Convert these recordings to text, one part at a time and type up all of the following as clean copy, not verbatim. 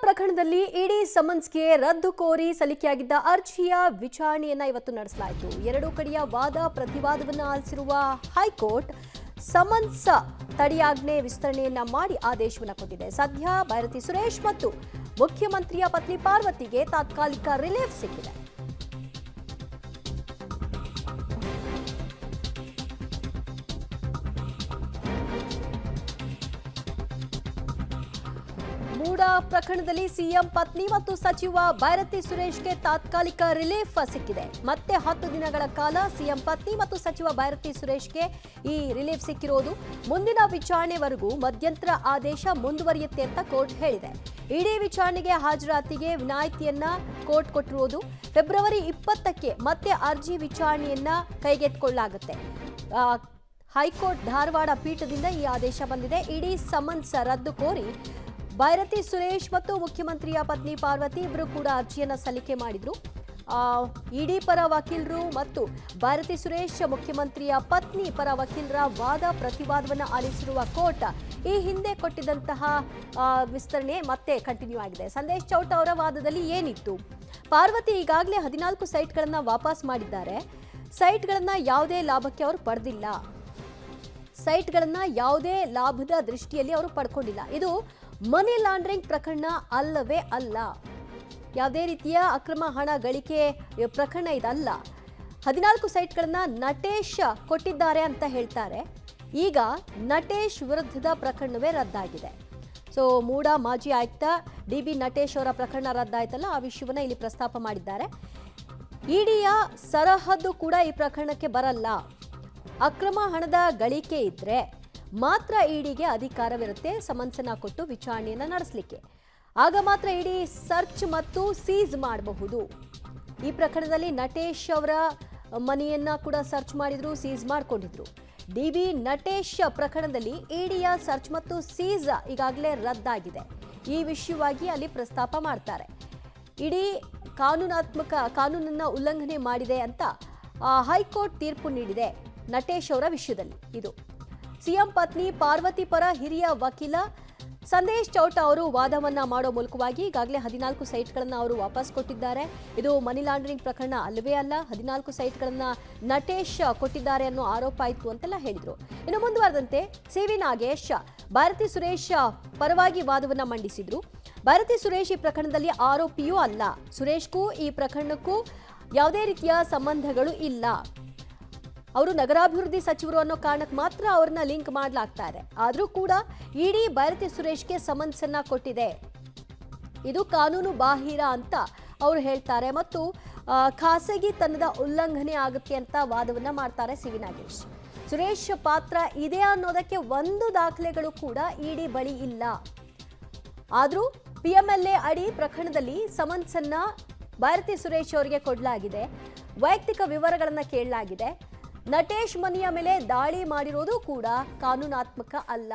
ಪ್ರಕರಣದಲ್ಲಿ ಇಡಿ ಸಮನ್ಸ್ಗೆ ರದ್ದು ಕೋರಿ ಸಲ್ಲಿಕೆಯಾಗಿದ್ದ ಅರ್ಜಿಯ ವಿಚಾರಣೆಯನ್ನ ಇವತ್ತು ನಡೆಸಲಾಯಿತು. ಎರಡೂ ಕಡೆಯ ವಾದ ಪ್ರತಿವಾದವನ್ನು ಆಲಿಸಿರುವ ಹೈಕೋರ್ಟ್ ಸಮನ್ಸ್ ತಡೆಯಾಜ್ಞೆ ವಿಸ್ತರಣೆಯನ್ನ ಮಾಡಿ ಆದೇಶವನ್ನು ಕೊಟ್ಟಿದೆ. ಸದ್ಯ ಭೈರತಿ ಸುರೇಶ್ ಮತ್ತು ಮುಖ್ಯಮಂತ್ರಿಯ ಪತ್ನಿ ಪಾರ್ವತಿಗೆ ತಾತ್ಕಾಲಿಕ ರಿಲೀಫ್ ಸಿಕ್ಕಿದೆ. ಮೂಡ ಪ್ರಕರಣದಲ್ಲಿ ಸಿಎಂ ಪತ್ನಿ ಮತ್ತು ಸಚಿವ ಭೈರತಿ ಸುರೇಶ್ಗೆ ತಾತ್ಕಾಲಿಕ ರಿಲೀಫ್ ಸಿಕ್ಕಿದೆ. ಮತ್ತೆ 10 ದಿನಗಳ ಕಾಲ ಸಿಎಂ ಪತ್ನಿ ಮತ್ತು ಸಚಿವ ಭೈರತಿ ಸುರೇಶ್ಗೆ ಈ ರಿಲೀಫ್ ಸಿಕ್ಕಿರೋದು. ಮುಂದಿನ ವಿಚಾರಣೆವರೆಗೂ ಮಧ್ಯಂತರ ಆದೇಶ ಮುಂದುವರಿಯುತ್ತೆ ಅಂತ ಕೋರ್ಟ್ ಹೇಳಿದೆ. ಇಡಿ ವಿಚಾರಣೆಗೆ ಹಾಜರಾತಿಗೆ ವಿನಾಯಿತಿಯನ್ನ ಕೋರ್ಟ್ ಕೊಟ್ಟಿರುವುದು. ಫೆಬ್ರವರಿ 20ಕ್ಕೆ ಮತ್ತೆ ಅರ್ಜಿ ವಿಚಾರಣೆಯನ್ನ ಕೈಗೆತ್ತಿಕೊಳ್ಳಲಾಗುತ್ತೆ. ಹೈಕೋರ್ಟ್ ಧಾರವಾಡ ಪೀಠದಿಂದ ಈ ಆದೇಶ ಬಂದಿದೆ. ಇಡಿ ಸಮನ್ಸ್ ರದ್ದು ಕೋರಿ ಭೈರತಿ ಸುರೇಶ್ ಮತ್ತು ಮುಖ್ಯಮಂತ್ರಿಯ ಪತ್ನಿ ಪಾರ್ವತಿ ಇಬ್ಬರು ಕೂಡ ಅರ್ಜಿಯನ್ನು ಸಲ್ಲಿಕೆ ಮಾಡಿದ್ರು. ಇಡಿ ಪರ ವಕೀಲರು ಮತ್ತು ಭೈರತಿ ಸುರೇಶ್ ಮುಖ್ಯಮಂತ್ರಿಯ ಪತ್ನಿ ಪರ ವಕೀಲರ ವಾದ ಪ್ರತಿವಾದವನ್ನು ಆಲಿಸಿರುವ ಕೋರ್ಟ್ ಈ ಹಿಂದೆ ಕೊಟ್ಟಿದ್ದಂತಹ ವಿಸ್ತರಣೆ ಮತ್ತೆ ಕಂಟಿನ್ಯೂ ಆಗಿದೆ. ಸಂದೇಶ್ ಚೌಟ ಅವರ ವಾದದಲ್ಲಿ ಏನಿತ್ತು? ಪಾರ್ವತಿ ಈಗಾಗಲೇ 14 ಸೈಟ್ಗಳನ್ನು ವಾಪಸ್ ಮಾಡಿದ್ದಾರೆ. ಸೈಟ್ಗಳನ್ನು ಯಾವುದೇ ಲಾಭಕ್ಕೆ ಅವರು ಪಡೆದಿಲ್ಲ. ಸೈಟ್ಗಳನ್ನು ಯಾವುದೇ ಲಾಭದ ದೃಷ್ಟಿಯಲ್ಲಿ ಅವರು ಪಡ್ಕೊಂಡಿಲ್ಲ. ಇದು ಮನಿ ಲಾಂಡ್ರಿಂಗ್ ಪ್ರಕರಣ ಅಲ್ಲವೇ ಅಲ್ಲ. ಯಾವುದೇ ರೀತಿಯ ಅಕ್ರಮ ಹಣ ಗಳಿಕೆ ಪ್ರಕರಣ ಇದಲ್ಲ. 14 ಸೈಟ್ಗಳನ್ನ ನಟೇಶ್ ಕೊಟ್ಟಿದ್ದಾರೆ ಅಂತ ಹೇಳ್ತಾರೆ. ಈಗ ನಟೇಶ್ ವಿರುದ್ಧದ ಪ್ರಕರಣವೇ ರದ್ದಾಗಿದೆ. ಸೊ ಮೂಡ ಮಾಜಿ ಆಯುಕ್ತ ಡಿ.ಬಿ. ನಟೇಶ್ ಅವರ ಪ್ರಕರಣ ರದ್ದಾಯ್ತಲ್ಲ, ಆ ವಿಷಯವನ್ನ ಇಲ್ಲಿ ಪ್ರಸ್ತಾಪ ಮಾಡಿದ್ದಾರೆ. ಇಡಿಯ ಸರಹದ್ದು ಕೂಡ ಈ ಪ್ರಕರಣಕ್ಕೆ ಬರಲ್ಲ. ಅಕ್ರಮ ಹಣದ ಗಳಿಕೆ ಇದ್ರೆ ಮಾತ್ರ ಇಡಿಗೆ ಅಧಿಕಾರವಿರುತ್ತೆ ಸಮನ್ಸನ್ನ ಕೊಟ್ಟು ವಿಚಾರಣೆಯನ್ನು ನಡೆಸಲಿಕ್ಕೆ. ಆಗ ಮಾತ್ರ ಇಡಿ ಸರ್ಚ್ ಮತ್ತು ಸೀಸ್ ಮಾಡಬಹುದು. ಈ ಪ್ರಕರಣದಲ್ಲಿ ನಟೇಶ್ ಅವರ ಮನೆಯನ್ನ ಕೂಡ ಸರ್ಚ್ ಮಾಡಿದ್ರು, ಸೀಸ್ ಮಾಡಿಕೊಂಡಿದ್ರು. ಡಿ.ಬಿ. ನಟೇಶ್ ಪ್ರಕರಣದಲ್ಲಿ ಇಡಿಯ ಸರ್ಚ್ ಮತ್ತು ಸೀಸ್ ಈಗಾಗಲೇ ರದ್ದಾಗಿದೆ. ಈ ವಿಷಯವಾಗಿ ಅಲ್ಲಿ ಪ್ರಸ್ತಾಪ ಮಾಡ್ತಾರೆ. ಇಡಿ ಕಾನೂನನ್ನ ಉಲ್ಲಂಘನೆ ಮಾಡಿದೆ ಅಂತ ಹೈಕೋರ್ಟ್ ತೀರ್ಪು ನೀಡಿದೆ ನಟೇಶ್ ಅವರ ವಿಷಯದಲ್ಲಿ. ಇದು ಸಿಎಂ ಪತ್ನಿ ಪಾರ್ವತಿ ಪರ ಹಿರಿಯ ವಕೀಲ ಸಂದೇಶ್ ಚೌಟ ಅವರು ವಾದವನ್ನ ಮಾಡೋ ಮೂಲಕವಾಗಿ ಈಗಾಗಲೇ 14 ಸೈಟ್ಗಳನ್ನು ಅವರು ವಾಪಸ್ ಕೊಟ್ಟಿದ್ದಾರೆ. ಇದು ಮನಿ ಲಾಂಡ್ರಿಂಗ್ ಪ್ರಕರಣ ಅಲ್ಲವೇ ಅಲ್ಲ. 14 ಸೈಟ್ಗಳನ್ನ ನಟೇಶ್ ಕೊಟ್ಟಿದ್ದಾರೆ ಅನ್ನೋ ಆರೋಪ ಆಯಿತು ಅಂತೆಲ್ಲ ಹೇಳಿದ್ರು. ಇನ್ನು ಮುಂದುವರೆದಂತೆ ಸಿ.ವಿ. ನಾಗೇಶ್ ಭೈರತಿ ಸುರೇಶ್ ಪರವಾಗಿ ವಾದವನ್ನ ಮಂಡಿಸಿದ್ರು. ಭೈರತಿ ಸುರೇಶ್ ಈ ಪ್ರಕರಣದಲ್ಲಿ ಆರೋಪಿಯೂ ಅಲ್ಲ. ಸುರೇಶ್ಗೂ ಈ ಪ್ರಕರಣಕ್ಕೂ ಯಾವುದೇ ರೀತಿಯ ಸಂಬಂಧಗಳು ಇಲ್ಲ. ಅವರು ನಗರಾಭಿವೃದ್ಧಿ ಸಚಿವರು ಅನ್ನೋ ಕಾರಣಕ್ಕೆ ಮಾತ್ರ ಅವ್ರನ್ನ ಲಿಂಕ್ ಮಾಡಲಾಗ್ತಾ ಇದೆ. ಆದರೂ ಕೂಡ ಇಡಿ ಭೈರತಿ ಸುರೇಶ್ಗೆ ಸಮನ್ಸನ್ನ ಕೊಟ್ಟಿದೆ. ಇದು ಕಾನೂನು ಬಾಹಿರ ಅಂತ ಅವರು ಹೇಳ್ತಾರೆ ಮತ್ತು ಖಾಸಗಿತನದ ಉಲ್ಲಂಘನೆ ಆಗುತ್ತೆ ಅಂತ ವಾದವನ್ನ ಮಾಡ್ತಾರೆ ಸಿ.ವಿ. ನಾಗೇಶ್. ಸುರೇಶ್ ಪಾತ್ರ ಇದೆ ಅನ್ನೋದಕ್ಕೆ ಒಂದು ದಾಖಲೆಗಳು ಕೂಡ ಇಡಿ ಬಳಿ ಇಲ್ಲ. ಆದರೂ PMLA ಅಡಿ ಪ್ರಕರಣದಲ್ಲಿ ಸಮನ್ಸನ್ನ ಭೈರತಿ ಸುರೇಶ್ ಅವರಿಗೆ ಕೊಡಲಾಗಿದೆ. ವೈಯಕ್ತಿಕ ವಿವರಗಳನ್ನು ಕೇಳಲಾಗಿದೆ. ನಟೇಶ್ ಮನೆಯ ಮೇಲೆ ದಾಳಿ ಮಾಡಿರೋದು ಕೂಡ ಕಾನೂನಾತ್ಮಕ ಅಲ್ಲ.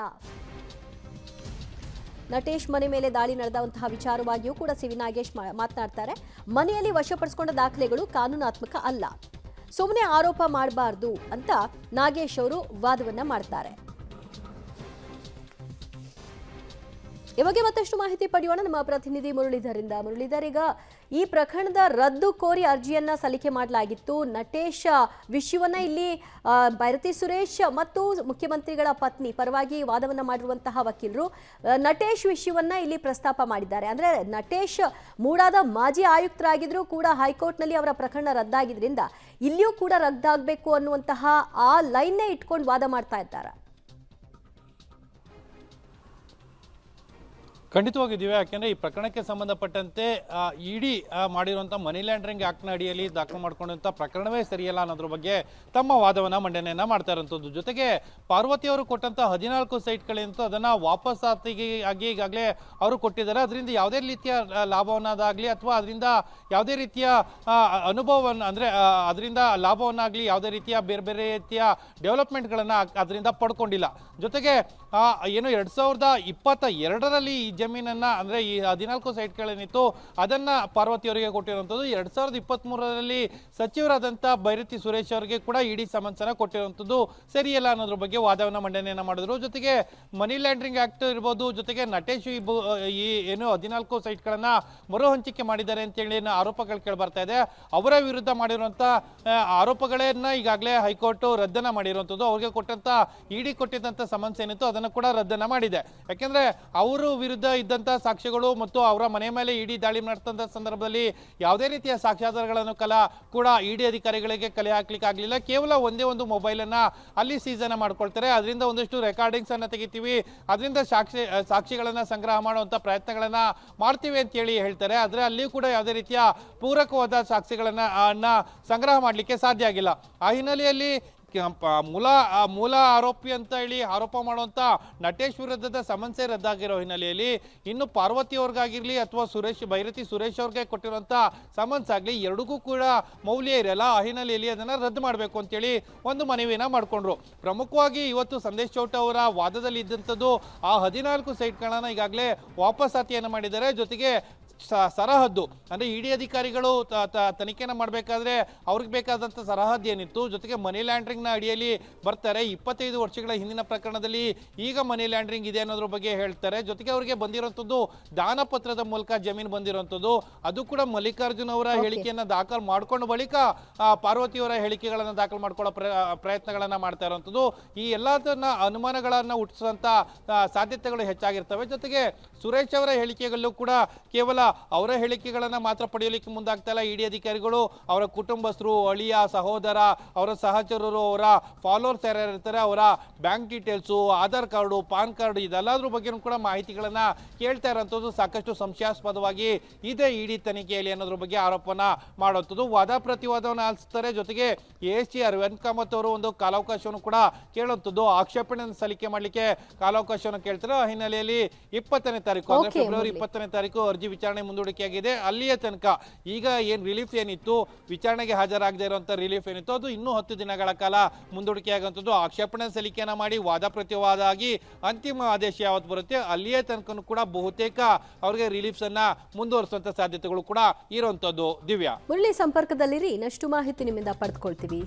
ನಟೇಶ್ ಮನೆ ಮೇಲೆ ದಾಳಿ ನಡೆದಂತಹ ವಿಚಾರವಾಗಿಯೂ ಕೂಡ ಸಿ.ವಿ. ನಾಗೇಶ್ ಮಾತನಾಡ್ತಾರೆ. ಮನೆಯಲ್ಲಿ ವಶಪಡಿಸಿಕೊಂಡ ದಾಖಲೆಗಳು ಕಾನೂನಾತ್ಮಕ ಅಲ್ಲ. ಸುಮ್ಮನೆ ಆರೋಪ ಮಾಡಬಾರ್ದು ಅಂತ ನಾಗೇಶ್ ಅವರು ವಾದವನ್ನ ಮಾಡ್ತಾರೆ. ಈ ಬಗ್ಗೆ ಮತ್ತಷ್ಟು ಮಾಹಿತಿ ಪಡೆಯೋಣ ನಮ್ಮ ಪ್ರತಿನಿಧಿ ಮುರಳೀಧರಿಂದ. ಮುರಳೀಧರ್, ಈಗ ಈ ಪ್ರಕರಣದ ರದ್ದು ಕೋರಿ ಅರ್ಜಿಯನ್ನ ಸಲ್ಲಿಕೆ ಮಾಡಲಾಗಿತ್ತು. ನಟೇಶ್ ವಿಷಯವನ್ನ ಇಲ್ಲಿ ಭೈರತಿ ಸುರೇಶ್ ಮತ್ತು ಮುಖ್ಯಮಂತ್ರಿಗಳ ಪತ್ನಿ ಪರವಾಗಿ ವಾದವನ್ನ ಮಾಡಿರುವಂತಹ ವಕೀಲರು ನಟೇಶ್ ವಿಷಯವನ್ನ ಇಲ್ಲಿ ಪ್ರಸ್ತಾಪ ಮಾಡಿದ್ದಾರೆ. ಅಂದ್ರೆ ನಟೇಶ್ ಮೂಡಾದ ಮಾಜಿ ಆಯುಕ್ತರಾಗಿದ್ರು ಕೂಡ ಹೈಕೋರ್ಟ್ನಲ್ಲಿ ಅವರ ಪ್ರಕರಣ ರದ್ದಾಗಿದ್ರಿಂದ ಇಲ್ಲಿಯೂ ಕೂಡ ರದ್ದಾಗಬೇಕು ಅನ್ನುವಂತಹ ಆ ಲೈನ್ನೇ ಇಟ್ಕೊಂಡು ವಾದ ಮಾಡ್ತಾ ಇದ್ದಾರೆ. ಖಂಡಿತವಾಗಿದ್ದೀವಿ. ಯಾಕೆಂದರೆ ಈ ಪ್ರಕರಣಕ್ಕೆ ಸಂಬಂಧಪಟ್ಟಂತೆ ಇಡಿ ಮಾಡಿರುವಂಥ ಮನಿ ಲ್ಯಾಂಡ್ರಿಂಗ್ ಆ್ಯಕ್ಟ್ನ ಅಡಿಯಲ್ಲಿ ದಾಖಲು ಮಾಡ್ಕೊಂಡಂಥ ಪ್ರಕರಣವೇ ಸರಿಯಲ್ಲ ಅನ್ನೋದ್ರ ಬಗ್ಗೆ ತಮ್ಮ ವಾದವನ್ನು ಮಂಡನೆಯನ್ನು ಮಾಡ್ತಾ ಇರೋಂಥದ್ದು. ಜೊತೆಗೆ ಪಾರ್ವತಿಯವರು ಕೊಟ್ಟಂಥ 14 ಸೈಟ್ಗಳೇಂತ ಅದನ್ನು ವಾಪಸ್ ಆಗಿ ಈಗಾಗಲೇ ಅವರು ಕೊಟ್ಟಿದ್ದಾರೆ. ಅದರಿಂದ ಯಾವುದೇ ರೀತಿಯ ಲಾಭವನ್ನಾಗಲಿ ಅಥವಾ ಅದರಿಂದ ಯಾವುದೇ ರೀತಿಯ ಅನುಭವವನ್ನು ಅಂದರೆ ಅದರಿಂದ ಲಾಭವನ್ನಾಗಲಿ ಯಾವುದೇ ರೀತಿಯ ಬೇರೆ ಬೇರೆ ರೀತಿಯ ಡೆವಲಪ್ಮೆಂಟ್ಗಳನ್ನು ಅದರಿಂದ ಪಡ್ಕೊಂಡಿಲ್ಲ. ಜೊತೆಗೆ ಏನು 2022ರಲ್ಲಿ ಈ ಜಮೀನನ್ನ ಅಂದ್ರೆ ಈ 14 ಸೈಟ್ಗಳೇನಿತ್ತು ಅದನ್ನ ಪಾರ್ವತಿ ಅವರಿಗೆ ಕೊಟ್ಟಿರುವಂತದ್ದು. 2023ರಲ್ಲಿ ಸಚಿವರಾದಂತ ಬೈರತಿ ಸುರೇಶ್ ಅವರಿಗೆ ಕೂಡ ಇಡಿ ಸಮನ್ಸ್ ಅನ್ನ ಕೊಟ್ಟಿರುವಂತದ್ದು ಸರಿಯಲ್ಲ ಅನ್ನೋದ್ರ ಬಗ್ಗೆ ವಾದವನ್ನ ಮಂಡನೆಯನ್ನ ಮಾಡಿದ್ರು. ಜೊತೆಗೆ ಮನಿ ಲ್ಯಾಂಡ್ರಿಂಗ್ ಆಕ್ಟ್ ಇರ್ಬೋದು, ಜೊತೆಗೆ ನಟೇಶ್ ಈ ಏನು 14 ಸೈಟ್ಗಳನ್ನ ಮರು ಹಂಚಿಕೆ ಮಾಡಿದ್ದಾರೆ ಅಂತೇಳಿ ಆರೋಪಗಳು ಕೇಳಿ ಬರ್ತಾ ಇದೆ. ಅವರ ವಿರುದ್ಧ ಮಾಡಿರುವಂತ ಆರೋಪಗಳನ್ನ ಈಗಾಗಲೇ ಹೈಕೋರ್ಟ್ ರದ್ದನ್ನ ಮಾಡಿರುವಂತದ್ದು. ಅವ್ರಿಗೆ ಕೊಟ್ಟಂತ ಇಡಿ ಕೊಟ್ಟಿದ್ದಂತ ಸಮನ್ಸ್ ಏನಿತ್ತು ಅದನ್ನು ಕೂಡ ರದ್ದನ್ನ ಮಾಡಿದೆ. ಯಾಕೆಂದ್ರೆ ಅವರು ವಿರುದ್ಧ ಇದ್ದಂತ ಸಾಕ್ಷ್ಯಗಳು ಮತ್ತು ಅವರ ಮನೆ ಮೇಲೆ ಇಡಿ ದಾಳಿ ನಡೆದಂತ ಸಂದರ್ಭದಲ್ಲಿ ಯಾವುದೇ ರೀತಿಯ ಸಾಕ್ಷ್ಯಾಧಾರಗಳನ್ನು ಕೂಡ ಇಡಿ ಅಧಿಕಾರಿಗಳಿಗೆ ಕಲೆ ಹಾಕ್ಲಿಕ್ಕೆ ಆಗ್ಲಿಲ್ಲ. ಕೇವಲ ಒಂದೇ ಒಂದು ಮೊಬೈಲ್ ಅನ್ನ ಅಲ್ಲಿ ಸೀಸನ್ ಮಾಡ್ಕೊಳ್ತಾರೆ. ಅದರಿಂದ ಒಂದಷ್ಟು ರೆಕಾರ್ಡಿಂಗ್ಸ್ ಅನ್ನ ತೆಗಿತೀವಿ, ಅದರಿಂದ ಸಾಕ್ಷಿಗಳನ್ನ ಸಂಗ್ರಹ ಮಾಡುವಂತ ಪ್ರಯತ್ನಗಳನ್ನ ಮಾಡ್ತೀವಿ ಅಂತ ಹೇಳಿ ಹೇಳ್ತಾರೆ. ಆದ್ರೆ ಅಲ್ಲಿಯೂ ಕೂಡ ಯಾವುದೇ ರೀತಿಯ ಪೂರಕವಾದ ಸಾಕ್ಷಿಗಳನ್ನ ಸಂಗ್ರಹ ಮಾಡಲಿಕ್ಕೆ ಸಾಧ್ಯ ಆಗಿಲ್ಲ. ಆ ಹಿನ್ನೆಲೆಯಲ್ಲಿ ಮೂಲ ಆರೋಪಿ ಅಂತ ಹೇಳಿ ಆರೋಪ ಮಾಡುವಂತ ನಟೇಶ್ ವಿರುದ್ಧದ ಸಮನ್ಸೆ ರದ್ದಾಗಿರೋ ಹಿನ್ನೆಲೆಯಲ್ಲಿ ಇನ್ನು ಪಾರ್ವತಿ ಅವ್ರಿಗಾಗಿರ್ಲಿ ಅಥವಾ ಬೈರತಿ ಸುರೇಶ್ ಅವ್ರಿಗೆ ಕೊಟ್ಟಿರುವಂತ ಸಮನ್ಸ್ ಆಗ್ಲಿ ಎರಡಕ್ಕೂ ಕೂಡ ಮೌಲ್ಯ ಇರಲ್ಲ. ಆ ಹಿನ್ನೆಲೆಯಲ್ಲಿ ಅದನ್ನ ರದ್ದು ಮಾಡಬೇಕು ಅಂತೇಳಿ ಒಂದು ಮನವಿಯನ್ನ ಮಾಡ್ಕೊಂಡ್ರು. ಪ್ರಮುಖವಾಗಿ ಇವತ್ತು ಸಂದೇಶ್ ಚೌಟ ಅವರ ವಾದದಲ್ಲಿ ಇದ್ದಂಥದ್ದು ಆ 14 ಸೈಟ್ಗಳನ್ನ ಈಗಾಗಲೇ ವಾಪಸಾತಿಯನ್ನ ಮಾಡಿದ್ದಾರೆ. ಜೊತೆಗೆ ಸರಹದ್ದು ಅಂದ್ರೆ ಇಡಿ ಅಧಿಕಾರಿಗಳು ತನಿಖೆನ ಮಾಡಬೇಕಾದ್ರೆ ಅವ್ರಿಗೆ ಬೇಕಾದಂತ ಸರಹದ್ದು ಏನಿತ್ತು, ಜೊತೆಗೆ ಮನಿ ಲ್ಯಾಂಡ್ರಿಂಗ್ ನ ಅಡಿಯಲ್ಲಿ ಬರ್ತಾರೆ. 25 ವರ್ಷಗಳ ಹಿಂದಿನ ಪ್ರಕರಣದಲ್ಲಿ ಈಗ ಮನಿ ಲ್ಯಾಂಡ್ರಿಂಗ್ ಇದೆ ಅನ್ನೋದ್ರ ಬಗ್ಗೆ ಹೇಳ್ತಾರೆ. ಜೊತೆಗೆ ಅವರಿಗೆ ಬಂದಿರುವಂತದ್ದು ದಾನ ಪತ್ರದ ಮೂಲಕ ಜಮೀನು ಬಂದಿರುವಂತದ್ದು. ಅದು ಕೂಡ ಮಲ್ಲಿಕಾರ್ಜುನ್ ಅವರ ಹೇಳಿಕೆಯನ್ನ ದಾಖಲು ಮಾಡ್ಕೊಂಡು ಬಳಿಕ ಪಾರ್ವತಿ ಅವರ ಹೇಳಿಕೆಗಳನ್ನ ದಾಖಲು ಮಾಡ್ಕೊಳ್ಳೋ ಪ್ರಯತ್ನಗಳನ್ನ ಮಾಡ್ತಾ ಇರುವಂತದ್ದು. ಈ ಎಲ್ಲದನ್ನ ಅನುಮಾನಗಳನ್ನ ಹುಟ್ಟಿಸುವಂತ ಸಾಧ್ಯತೆಗಳು ಹೆಚ್ಚಾಗಿರ್ತವೆ. ಜೊತೆಗೆ ಸುರೇಶ್ ಅವರ ಹೇಳಿಕೆಗಳಲ್ಲೂ ಕೂಡ ಕೇವಲ ಅವರ ಹೇಳಿಕೆಗಳನ್ನ ಮಾತ್ರ ಪಡೆಯಲಿಕ್ಕೆ ಮುಂದಾಗ್ತಾ ಇಲ್ಲ ಇಡಿ ಅಧಿಕಾರಿಗಳು. ಅವರ ಕುಟುಂಬಸ್ಥರು, ಅಳಿಯ, ಸಹೋದರ, ಅವರ ಸಹಚರರು, ಅವರ ಫಾಲೋವರ್ಸ್ ಯಾರ್ಯಾರಿರ್ತಾರೆ ಅವರ bank details, Aadhaar card, PAN card ಇದೆಲ್ಲದ್ರ ಬಗ್ಗೆ ಕೂಡ ಮಾಹಿತಿಗಳನ್ನ ಕೇಳ್ತಾ ಇರೋಂಥದ್ದು ಸಾಕಷ್ಟು ಸಂಶಯಾಸ್ಪದವಾಗಿ ಇದೆ ಇಡಿ ತನಿಖೆಯಲ್ಲಿ ಅನ್ನೋದ್ರ ಬಗ್ಗೆ ಆರೋಪನ ಮಾಡುವಂಥದ್ದು. ವಾದ ಪ್ರತಿವಾದವನ್ನು ಆಲಿಸ್ತಾರೆ. ಜೊತೆಗೆ ASG ಅರವಿಂದ್ ಕಾಮತ್ ಅವರು ಒಂದು ಕಾಲಾವಕಾಶವನ್ನು ಕೂಡ ಕೇಳುವಂಥದ್ದು, ಆಕ್ಷೇಪಣೆಯನ್ನು ಸಲ್ಲಿಕೆ ಮಾಡಲಿಕ್ಕೆ ಕಾಲಾವಕಾಶವನ್ನು ಕೇಳ್ತಾರೆ. ಆ ಹಿನ್ನೆಲೆಯಲ್ಲಿ 20ನೇ ತಾರೀಕು ಅಂದ್ರೆ ಫೆಬ್ರವರಿ 20ನೇ ತಾರೀಕು ಅರ್ಜಿ ವಿಚಾರಣೆ ಮುಂದೂಡಿಕೆಯಾಗಿದೆ. ಅಲ್ಲಿಯ ತನಕ ಈಗ ಏನ್ ರಿಲೀಫ್ ಏನಿತ್ತು, ವಿಚಾರಣೆಗೆ ಹಾಜರಾಗದೇ ಇರುವಂತ ರಿಲೀಫ್ ಏನಿತ್ತು ಅದು ಇನ್ನೂ 10 ದಿನಗಳ ಕಾಲ ಮುಂದೂಡಿಕೆಯಾಗುವಂಥದ್ದು. ಆಕ್ಷೇಪಣೆ ಸಲ್ಲಿಕೆಯನ್ನ ಮಾಡಿ ವಾದ ಪ್ರತಿವಾದ ಆಗಿ ಅಂತಿಮ ಆದೇಶ ಯಾವತ್ತು ಬರುತ್ತೆ ಅಲ್ಲಿಯ ತನಕ ಕೂಡ ಬಹುತೇಕ ಅವರಿಗೆ ರಿಲೀಫ್ಸ್ ಅನ್ನ ಮುಂದುವರಿಸುವಂತ ಸಾಧ್ಯತೆಗಳು ಕೂಡ ಇರುವಂತದ್ದು. ದಿವ್ಯಾ, ಮುರಳಿ ಸಂಪರ್ಕದಲ್ಲಿರಿ, ಇನ್ನಷ್ಟು ಮಾಹಿತಿ ನಿಮ್ಮಿಂದ ಪಡೆದುಕೊಳ್ತೀವಿ.